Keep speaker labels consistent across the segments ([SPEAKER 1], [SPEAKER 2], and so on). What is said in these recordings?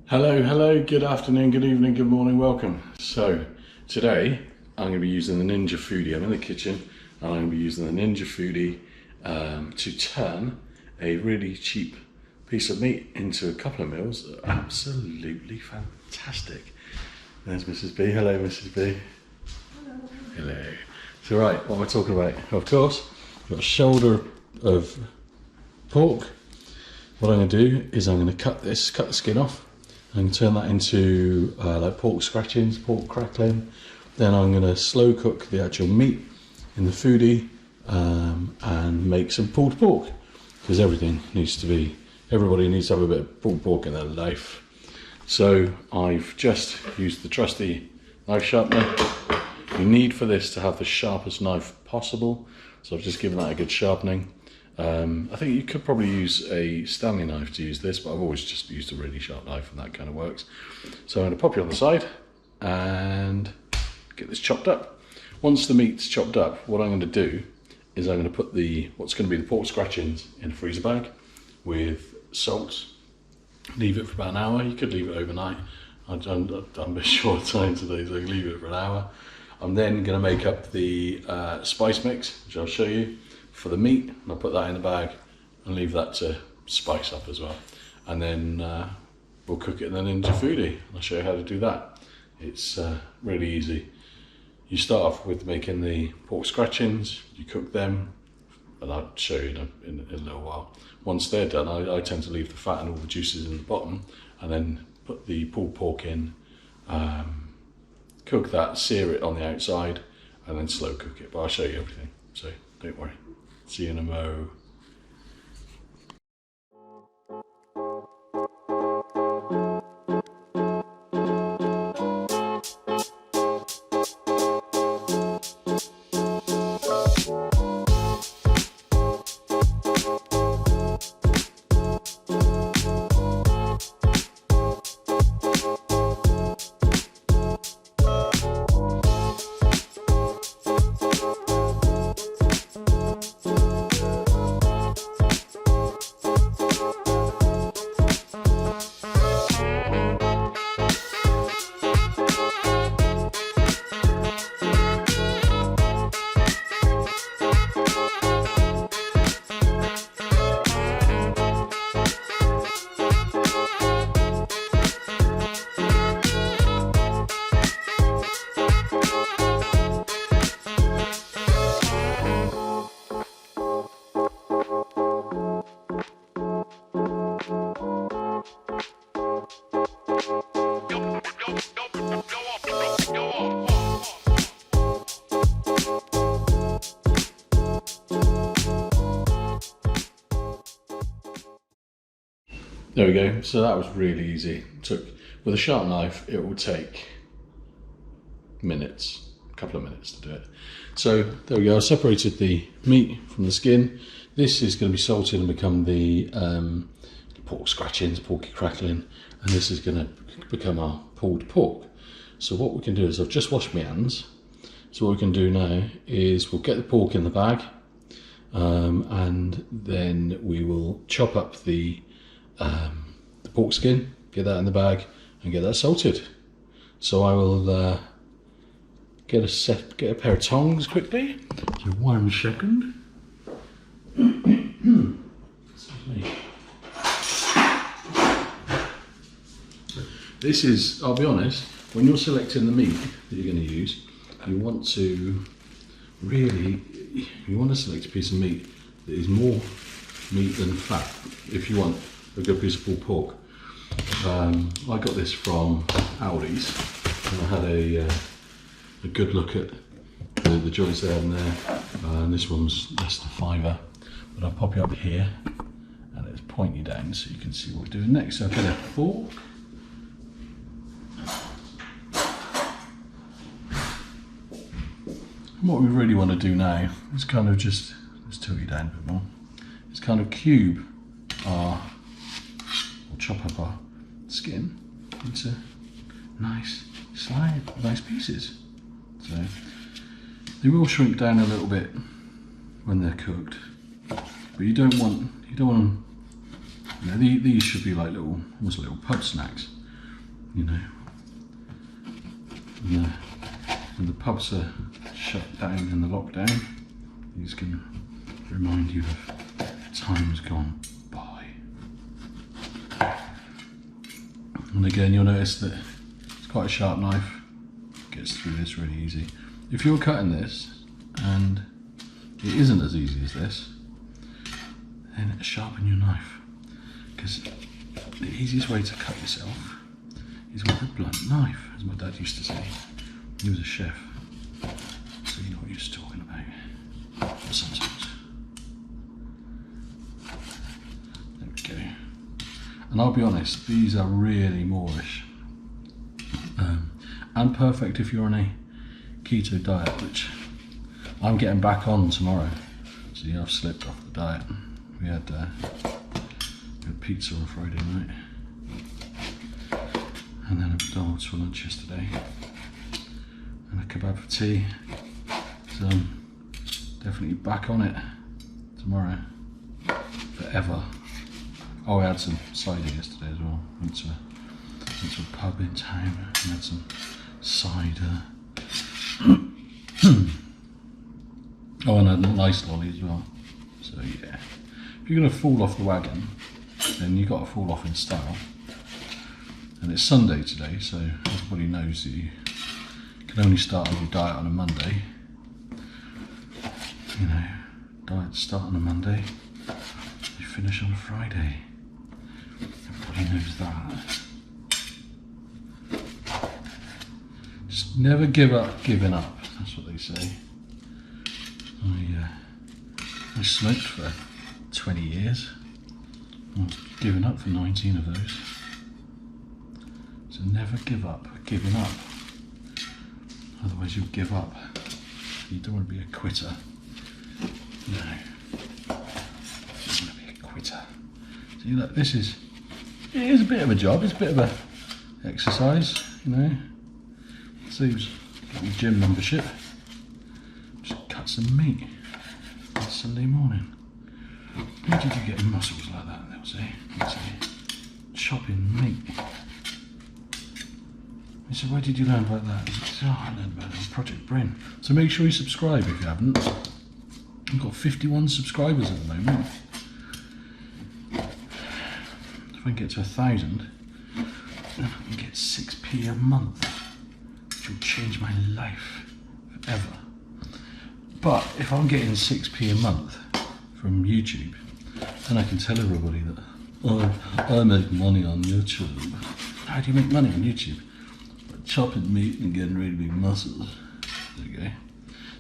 [SPEAKER 1] Hello, good afternoon, good evening, good morning, welcome. So today I'm going to be using the Ninja Foodi. I'm in the kitchen and I'm going to be using the Ninja Foodi to turn a really cheap piece of meat into a couple of meals that are absolutely fantastic. There's Mrs. B. Hello, Mrs. B. Hello. So right, what am I talking about? Of course, I've got a shoulder of pork. What I'm going to do is I'm going to cut the skin off. I'm going to turn that into like pork scratchings, pork crackling. Then I'm going to slow cook the actual meat in the Foodi and make some pulled pork, because everybody needs to have a bit of pulled pork in their life. So I've just used the trusty knife sharpener. You need for this to have the sharpest knife possible, so I've just given that a good sharpening. I think you could probably use a Stanley knife to use this, but I've always just used a really sharp knife and that kind of works. So I'm going to pop you on the side and get this chopped up. Once the meat's chopped up, what I'm going to do is I'm going to put what's going to be the pork scratchings in a freezer bag with salt. Leave it for about an hour. You could leave it overnight. I'm a bit short time today, so I can leave it for an hour. I'm then going to make up the spice mix, which I'll show you, for the meat, and I'll put that in the bag and leave that to spice up as well. And then we'll cook it in the Ninja Foodi. I'll show you how to do that. It's really easy. You start off with making the pork scratchings, you cook them, and I'll show you in a little while. Once they're done, I tend to leave the fat and all the juices in the bottom, and then put the pulled pork in, cook that, sear it on the outside, and then slow cook it. But I'll show you everything, so don't worry. See you in a mo. There we go. So that was really easy. With a sharp knife, it will take minutes, a couple of minutes to do it. So there we go. I separated the meat from the skin. This is going to be salted and become the pork scratchings, porky crackling, and this is going to become our pulled pork. So what we can do is, I've just washed my hands. So what we can do now is we'll get the pork in the bag, and then we will chop up the pork skin, get that in the bag, and get that salted. So I will get a pair of tongs quickly. So 1 second. This is, I'll be honest, when you're selecting the meat that you're going to use, you want to select a piece of meat that is more meat than fat, if you want a good piece of pulled pork. I got this from Aldi's, and I had a good look at the joints there and there, and this one's less than £5, but I'll pop it up here and it's pointy down so you can see what we're doing next. So I'll get a fork. And what we really want to do now is kind of just tilt you down a bit more. It's kind of cube or chop up our skin into nice pieces. So They will shrink down a little bit when they're cooked, but you don't want them, you know, these should be like almost little pub snacks, you know. When the pubs are shut down in the lockdown, these can remind you of times gone by. And again, you'll notice that it's quite a sharp knife, gets through this really easy. If you're cutting this and it isn't as easy as this, then sharpen your knife, because the easiest way to cut yourself is with a blunt knife, as my dad used to say. He was a chef, so you know what he was talking about. Sometimes. There we go. And I'll be honest, these are really Moorish. And perfect if you're on a keto diet, which I'm getting back on tomorrow. So yeah, I've slipped off the diet. We had pizza on Friday night, and then a McDonald's for lunch yesterday, and a kebab for tea. So I'm definitely back on it tomorrow, forever. Oh, we had some cider yesterday as well. Went to a pub in town and had some cider. Oh, and a nice lolly as well. So yeah, if you're going to fall off the wagon, then you've got to fall off in style. And it's Sunday today, so everybody knows that you can only start on your diet on a Monday. You know, diets start on a Monday, you finish on a Friday. Everybody knows that. Just never give up giving up, that's what they say. I smoked for 20 years. I've given up for 19 of those. So never give up giving up. Otherwise you'll give up. You don't want to be a quitter. No. You don't want to be a quitter. See, look, it is a bit of a job, it's a bit of a exercise, you know. Saves getting a gym membership. Just cut some meat on Sunday morning. Where did you get muscles like that, they'll say. They'll say, chopping meat. They said, where did you learn about that? I said, oh, I learned about it on Project Brain. So make sure you subscribe if you haven't. I've got 51 subscribers at the moment. If I can get to 1,000, then I can get 6p a month, which will change my life forever. But if I'm getting 6p a month from YouTube, then I can tell everybody that, oh, I make money on YouTube. How do you make money on YouTube? By chopping meat and getting really big muscles. There you go.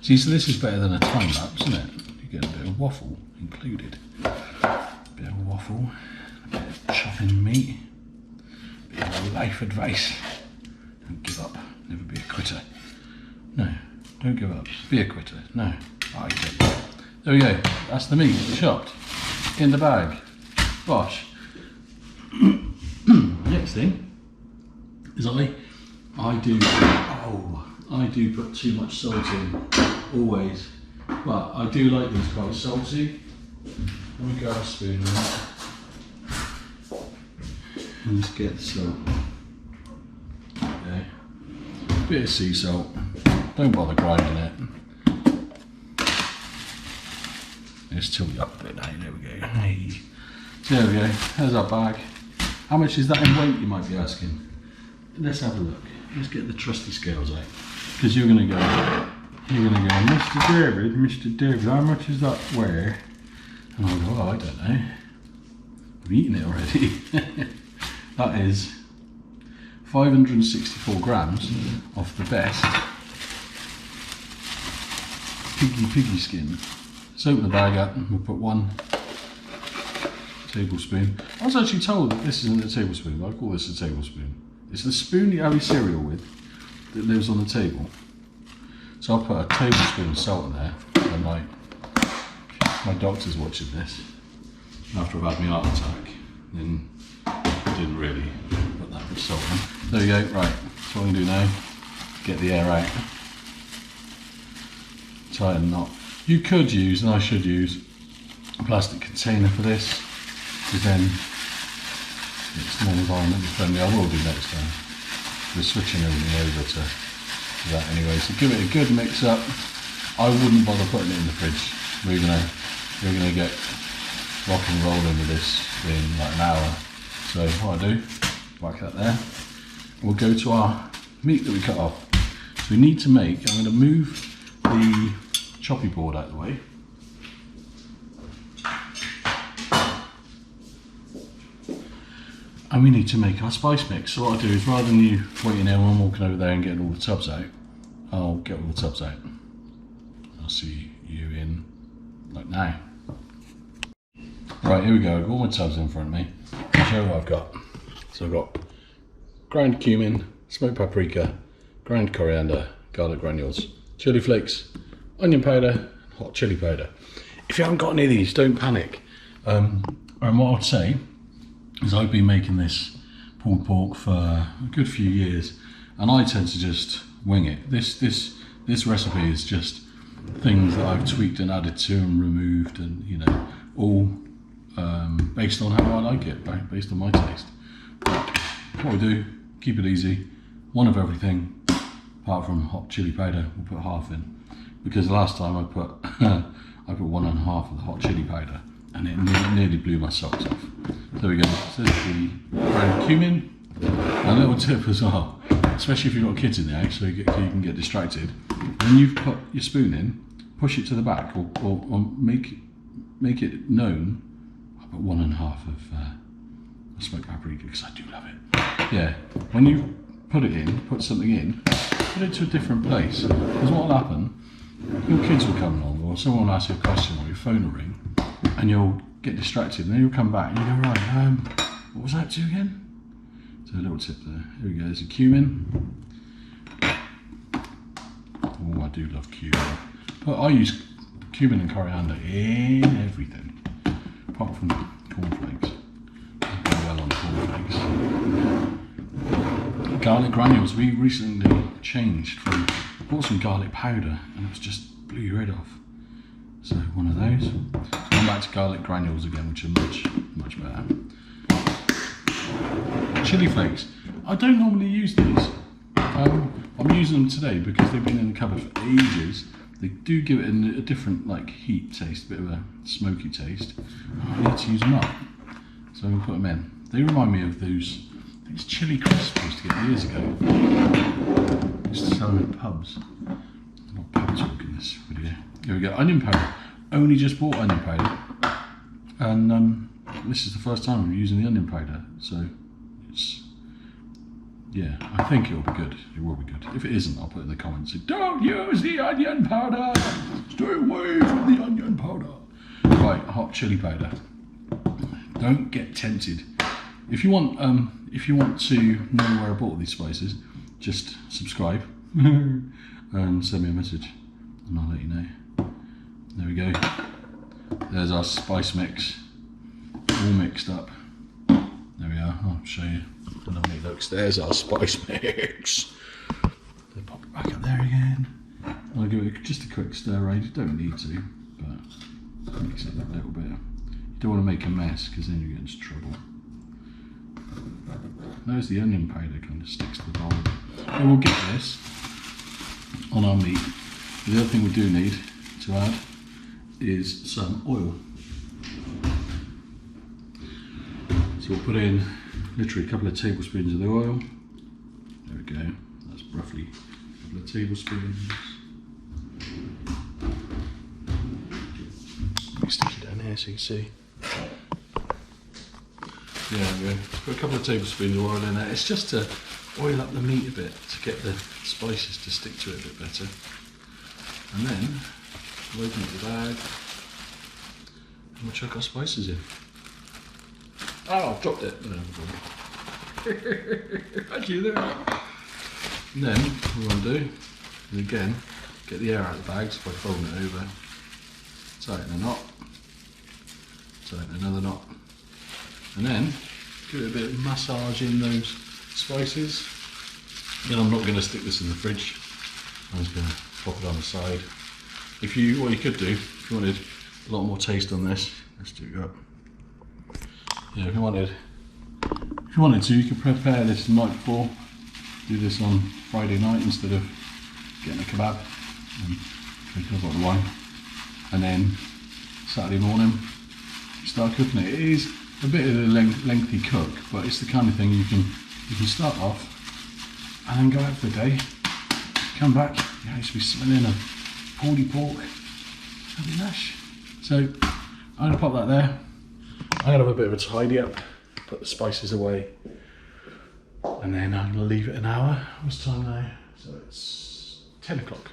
[SPEAKER 1] See, so this is better than a time lapse, isn't it? You get a bit of waffle included. A bit of waffle, a bit of chopping meat, a bit of life advice. Don't give up, never be a quitter. No, don't give up, be a quitter. No, I don't. There we go, that's the meat chopped in the bag. Bosh. Next thing is I do put too much salt in, always, but I do like these quite salty. Let me grab a spoon and just get the salt. Okay. Bit of sea salt, don't bother grinding it. Let's tilt it up a bit now, there we go. Hey. So there we go, there's our bag. How much is that in weight, you might be asking? Let's have a look. Let's get the trusty scales out. Because you're gonna go, Mr. David, how much is that weigh? And I'll go, oh, I don't know. I've eaten it already. That is 564 grams of the best piggy skin. Let's open the bag up and we'll put 1 tablespoon. I was actually told that this isn't a tablespoon, but I call this a tablespoon. It's the spoon you have your cereal with that lives on the table. So I'll put a tablespoon of salt in there, and my doctor's watching this after I've had my heart attack, then I didn't really put that much salt in. There we go, right, so what I'm going to do now, get the air out. tighten the knot. You could use, and I should use, a plastic container for this, because then it's more environmentally friendly. I will do next time. We're switching everything over to that anyway, so give it a good mix up. I wouldn't bother putting it in the fridge. We're gonna get rock and rolling with this in like an hour. So what I do, whack that there. We'll go to our meat that we cut off. So we need to make, I'm going to move the choppy board out of the way. And we need to make our spice mix. So what I'll do is, rather than you waiting there while I'm walking over there and getting all the tubs out, I'll get all the tubs out. I'll see you in like now. Right, here we go. I've got all my tubs in front of me. I'll show you what I've got. So I've got ground cumin, smoked paprika, ground coriander, garlic granules, chili flakes, onion powder, hot chili powder. If you haven't got any of these, don't panic. And what I'd say is, I've been making this pulled pork for a good few years, and I tend to just wing it. This recipe is just things that I've tweaked and added to and removed, and you know, all based on how I like it, based on my taste. But what we do, keep it easy, one of everything, apart from hot chili powder. We'll put half in, because the last time I put I put 1 1/2 of the hot chili powder, and it nearly blew my socks off. There we go. So there's the ground cumin. A little tip as well, especially if you've got kids in the house, so you can get distracted. When you've put your spoon in, push it to the back, or make it known. I put 1 1/2 of smoked paprika, because I do love it. Yeah, when you put it in, put something in, put it to a different place, because what will happen, your kids will come along, or someone will ask you a question, or your phone will ring, and you'll get distracted, and then you'll come back and you go, right, what was that to again? So a little tip there. Here we go, there's a cumin. Oh, I do love cumin. But I use cumin and coriander in everything, apart from cornflakes. I go well on cornflakes. Garlic granules, we recently changed from, bought some garlic powder, and it was just blew your head off. So one of those. Going back to garlic granules again, which are much better. Chili flakes. I don't normally use these. I'm using them today because they've been in the cupboard for ages. They do give it a different like heat taste, a bit of a smoky taste. I need to use them up, so I'm gonna put them in. They remind me of those. I think it's chili crisps I used to get years ago. I used to sell them in pubs. Not pub talk in this video. Here we go. Onion powder. Only just bought onion powder, and this is the first time I'm using the onion powder. So it's, yeah, I think it'll be good. It will be good. If it isn't, I'll put it in the comments. Don't use the onion powder. Stay away from the onion powder. Right, hot chili powder. Don't get tempted. If you want to know where I bought these spices, just subscribe and send me a message, and I'll let you know. There we go. There's our spice mix, all mixed up. There we are. I'll show you how lovely it looks. There's our spice mix. Then pop it back up there again. I'll give it just a quick stir. You don't need to, but mix it up a little bit. You don't want to make a mess, because then you get into trouble. There's the onion powder, kind of sticks to the bowl. And we'll get this on our meat. The other thing we do need to add is some oil. So we'll put in literally a couple of tablespoons of the oil. There we go. That's roughly a couple of tablespoons. Let me stick it down here so you can see. Yeah, we put a couple of tablespoons of oil in there. It's just to oil up the meat a bit, to get the spices to stick to it a bit better. And then we'll open up the bag and we'll chuck our spices in. Oh, I've dropped it. No, thank you there. And then what we want to do is again get the air out of the bags by folding it over, tighten a knot, tighten another knot, and then give it a bit of massage in those spices. Then I'm not going to stick this in the fridge. I'm just going to pop it on the side What you could do, if you wanted a lot more taste on this, let's do that. Yeah, if you wanted to, you could prepare this the night before. Do this on Friday night instead of getting a kebab and drinking a bottle of wine. And then Saturday morning, you start cooking it. It is a bit of a lengthy cook, but it's the kind of thing you can start off and then go out for the day. Come back, you used to be smelling of pulled pork. That'd be lush. So I'm gonna pop that there. I'm gonna have a bit of a tidy up, put the spices away, and then I'm gonna leave it an hour. What's the time now? So it's 10 o'clock.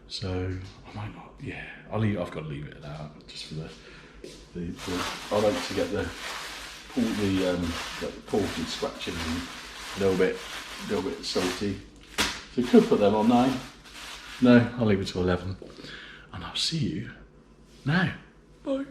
[SPEAKER 1] So I might not. Yeah, I've got to leave it an hour just for the I like to get the pork and scratching and a little bit salty. So you could put them on 9. No, I'll leave it to 11. And I'll see you now. Bye.